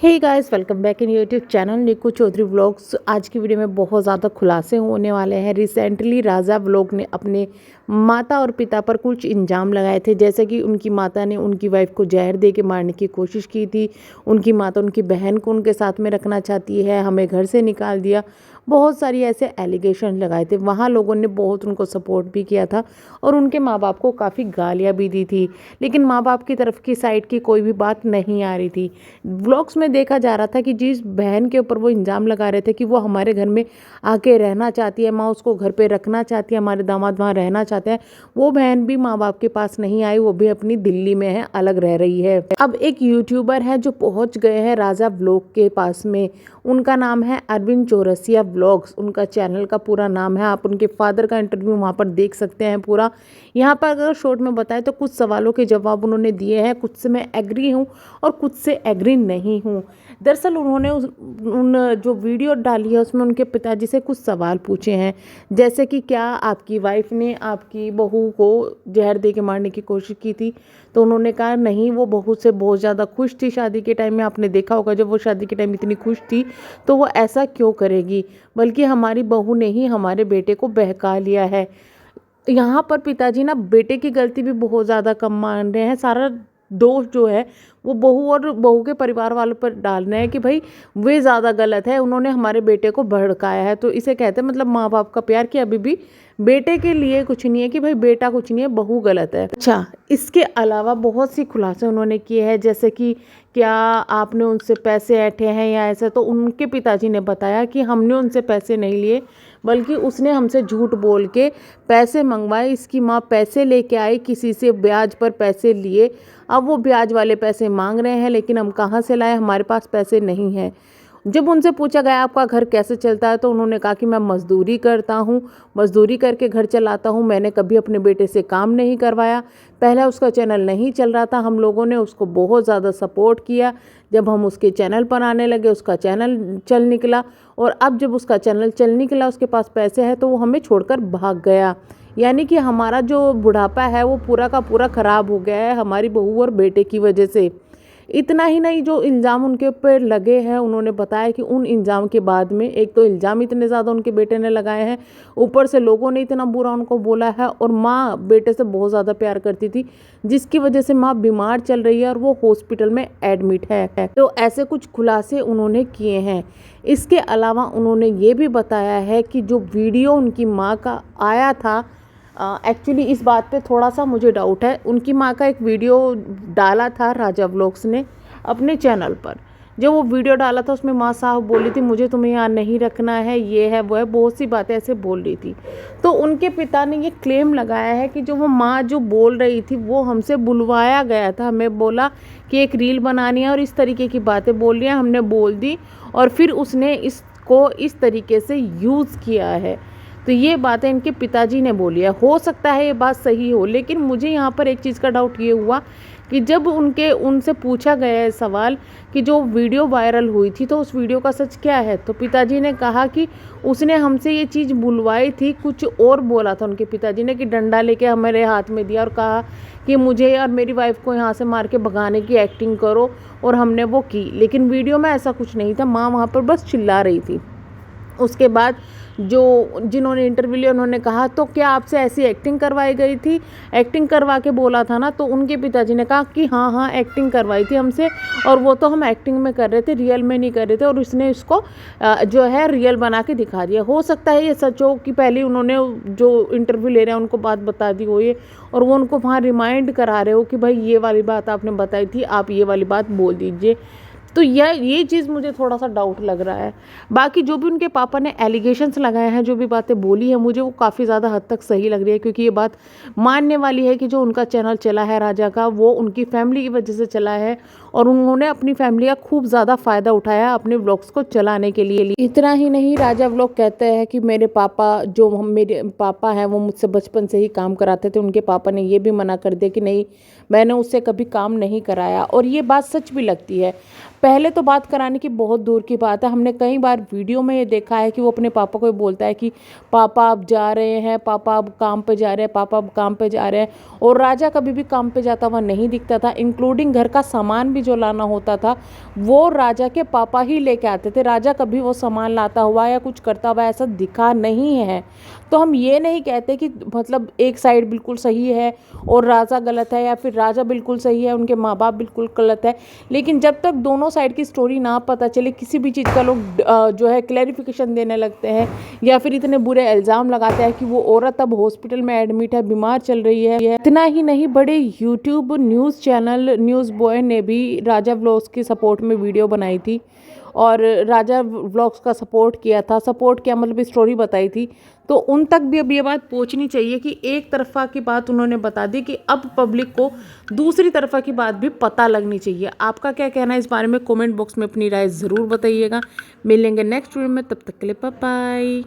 Hey guys, welcome back in YouTube channel Niku Chaudhary vlogs. आज की video में बहुत ज़्यादा खुलासे होने वाले हैं। रिसेंटली राजा व्लॉग ने अपने माता और पिता पर कुछ इल्ज़ाम लगाए थे, जैसे कि उनकी माता ने उनकी वाइफ को जहर दे के मारने की कोशिश की थी। उनकी माता उनकी बहन को उनके साथ में रखना चाहती है, हमें घर से निकाल दिया। बहुत सारी ऐसे एलिगेशन लगाए थे। वहाँ लोगों ने बहुत उनको सपोर्ट भी किया था और उनके माँ बाप को काफ़ी गालियाँ भी दी थी, लेकिन माँ बाप की तरफ की साइड की कोई भी बात नहीं आ रही थी। व्लॉग्स में देखा जा रहा था कि जिस बहन के ऊपर वो इल्ज़ाम लगा रहे थे कि वो हमारे घर में आके रहना चाहती है, माँ उसको घर पे रखना चाहती है, हमारे दामाद वहाँ रहना चाहते हैं, वो बहन भी माँ बाप के पास नहीं आई, वो भी अपनी दिल्ली में है, अलग रह रही है। अब एक यूट्यूबर है जो पहुंच गए हैं राजा व्लॉग के पास में। उनका नाम है अरविंद चौरसिया व्लॉग्स, उनका चैनल का पूरा नाम है। आप उनके फादर का इंटरव्यू वहाँ पर देख सकते हैं पूरा। यहाँ पर अगर शॉर्ट में बताएं तो कुछ सवालों के जवाब उन्होंने दिए हैं, कुछ से मैं एग्री हूँ और कुछ से एग्री नहीं हूँ। दरअसल उन्होंने उन जो वीडियो डाली है उसमें उनके पिताजी से कुछ सवाल पूछे हैं, जैसे कि क्या आपकी वाइफ ने आपकी बहू को जहर दे के मारने की कोशिश की थी। तो उन्होंने कहा नहीं, वो बहू से बहुत ज़्यादा खुश थी शादी के टाइम में। आपने देखा होगा जब वो शादी के टाइम इतनी खुश थी तो वो ऐसा क्यों करेगी, बल्कि हमारी बहू ने ही हमारे बेटे को बहका लिया है। यहाँ पर पिताजी ना बेटे की गलती भी बहुत ज़्यादा कम मान रहे हैं। सारा दोष जो है वो बहू और बहू के परिवार वालों पर डाल रहे हैं कि भाई वे ज़्यादा गलत है, उन्होंने हमारे बेटे को भड़काया है। तो इसे कहते हैं मतलब माँ बाप का प्यार, कि अभी भी बेटे के लिए कुछ नहीं है, कि भाई बेटा कुछ नहीं है, बहू गलत है। अच्छा, इसके अलावा बहुत सी खुलासे उन्होंने किए हैं, जैसे कि क्या आपने उनसे पैसे ऐंठे हैं या ऐसा। तो उनके पिताजी ने बताया कि हमने उनसे पैसे नहीं लिए, बल्कि उसने हमसे झूठ बोल के पैसे मंगवाए। इसकी माँ पैसे लेके आई, किसी से ब्याज पर पैसे लिए, अब वो ब्याज वाले पैसे मांग रहे हैं, लेकिन हम कहाँ से लाएं, हमारे पास पैसे नहीं हैं। जब उनसे पूछा गया आपका घर कैसे चलता है तो उन्होंने कहा कि मैं मज़दूरी करता हूँ, मज़दूरी करके घर चलाता हूँ, मैंने कभी अपने बेटे से काम नहीं करवाया। पहले उसका चैनल नहीं चल रहा था, हम लोगों ने उसको बहुत ज़्यादा सपोर्ट किया। जब हम उसके चैनल पर आने लगे उसका चैनल चल निकला, और अब जब उसका चैनल चल निकला, उसके पास पैसे हैं, तो वो हमें छोड़कर भाग गया। यानी कि हमारा जो बुढ़ापा है वो पूरा का पूरा ख़राब हो गया है हमारी बहू और बेटे की वजह से। इतना ही नहीं, जो इल्ज़ाम उनके ऊपर लगे हैं, उन्होंने बताया कि उन इल्ज़ाम के बाद में एक तो इल्ज़ाम इतने ज़्यादा उनके बेटे ने लगाए हैं, ऊपर से लोगों ने इतना बुरा उनको बोला है, और माँ बेटे से बहुत ज़्यादा प्यार करती थी, जिसकी वजह से माँ बीमार चल रही है और वो हॉस्पिटल में एडमिट है। तो ऐसे कुछ खुलासे उन्होंने किए हैं। इसके अलावा उन्होंने ये भी बताया है कि जो वीडियो उनकी माँ का आया था, एक्चुअली इस बात पे थोड़ा सा मुझे डाउट है। उनकी माँ का एक वीडियो डाला था राजा व्लॉग्स ने अपने चैनल पर। जो वो वीडियो डाला था उसमें माँ साहब बोली थी मुझे तुम्हें यहाँ नहीं रखना है, ये है वो है, बहुत सी बातें ऐसे बोल रही थी। तो उनके पिता ने ये क्लेम लगाया है कि जो वो माँ जो बोल रही थी वो हमसे बुलवाया गया था, हमें बोला कि एक रील बनानी है और इस तरीके की बातें बोल रही हैं, हमने बोल दी और फिर उसने इसको इस तरीके से यूज़ किया है। तो ये बातें इनके पिताजी ने बोली है। हो सकता है ये बात सही हो, लेकिन मुझे यहाँ पर एक चीज़ का डाउट ये हुआ कि जब उनसे पूछा गया है सवाल कि जो वीडियो वायरल हुई थी तो उस वीडियो का सच क्या है, तो पिताजी ने कहा कि उसने हमसे ये चीज़ बुलवाई थी, कुछ और बोला था उनके पिताजी ने, कि डंडा लेके हमारे हाथ में दिया और कहा कि मुझे और मेरी वाइफ को यहाँ से मार के भगाने की एक्टिंग करो, और हमने वो की। लेकिन वीडियो में ऐसा कुछ नहीं था, माँ वहाँ पर बस चिल्ला रही थी। उसके बाद जिन्होंने इंटरव्यू लिया उन्होंने कहा तो क्या आपसे ऐसी एक्टिंग करवाई गई थी, एक्टिंग करवा के बोला था ना। तो उनके पिताजी ने कहा कि हाँ हाँ एक्टिंग करवाई थी हमसे, और वो तो हम एक्टिंग में कर रहे थे, रियल में नहीं कर रहे थे, और उसने इसको जो है रियल बना के दिखा दिया। हो सकता है ये सच हो कि पहले उन्होंने जो इंटरव्यू ले रहे हैं उनको बात बता दी हो ये, और वो उनको वहाँ रिमाइंड करा रहे हो कि भाई ये वाली बात आपने बताई थी, आप ये वाली बात बोल दीजिए। तो ये चीज़ मुझे थोड़ा सा डाउट लग रहा है। बाकी जो भी उनके पापा ने एलिगेशंस लगाए हैं, जो भी बातें बोली है, मुझे वो काफ़ी ज़्यादा हद तक सही लग रही है, क्योंकि ये बात मानने वाली है कि जो उनका चैनल चला है राजा का, वो उनकी फैमिली की वजह से चला है, और उन्होंने अपनी फैमिली का खूब ज़्यादा फ़ायदा उठाया अपने व्लॉग्स को चलाने के लिए। इतना ही नहीं, राजा व्लॉग कहते हैं कि मेरे पापा हैं वो मुझसे बचपन से ही काम कराते थे। उनके पापा ने ये भी मना कर दिया कि नहीं, मैंने उससे कभी काम नहीं कराया, और ये बात सच भी लगती है। पहले तो बात कराने की बहुत दूर की बात है, हमने कई बार वीडियो में ये देखा है कि वो अपने पापा को बोलता है कि पापा अब जा रहे हैं, पापा अब काम पे जा रहे हैं, पापा अब काम पे जा रहे हैं, और राजा कभी भी काम पे जाता हुआ नहीं दिखता था। इंक्लूडिंग घर का सामान भी जो लाना होता था वो राजा के पापा ही लेके आते थे। राजा कभी वो सामान लाता हुआ या कुछ करता हुआ ऐसा दिखा नहीं है। तो हम ये नहीं कहते कि मतलब एक साइड बिल्कुल सही है और राजा गलत है, या फिर राजा बिल्कुल सही है उनके माँ बाप बिल्कुल गलत है। लेकिन जब तक दोनों साइड की स्टोरी ना पता चले, किसी भी चीज़ का लोग जो है क्लैरिफिकेशन देने लगते हैं या फिर इतने बुरे इल्ज़ाम लगाते हैं कि वो औरत अब हॉस्पिटल में एडमिट है, बीमार चल रही है। इतना ही नहीं, बड़े YouTube news channel news boy ने भी राजा व्लॉग्स की सपोर्ट में वीडियो बनाई थी और राजा व्लॉग्स का सपोर्ट किया था। सपोर्ट किया मतलब स्टोरी बताई थी। तो उन तक भी अब ये बात पहुंचनी चाहिए कि एक तरफा की बात उन्होंने बता दी, कि अब पब्लिक को दूसरी तरफा की बात भी पता लगनी चाहिए। आपका क्या कहना है इस बारे में? कमेंट बॉक्स में अपनी राय ज़रूर बताइएगा। मिलेंगे नेक्स्ट वीडियो में, तब तक के लिए बाय बाय।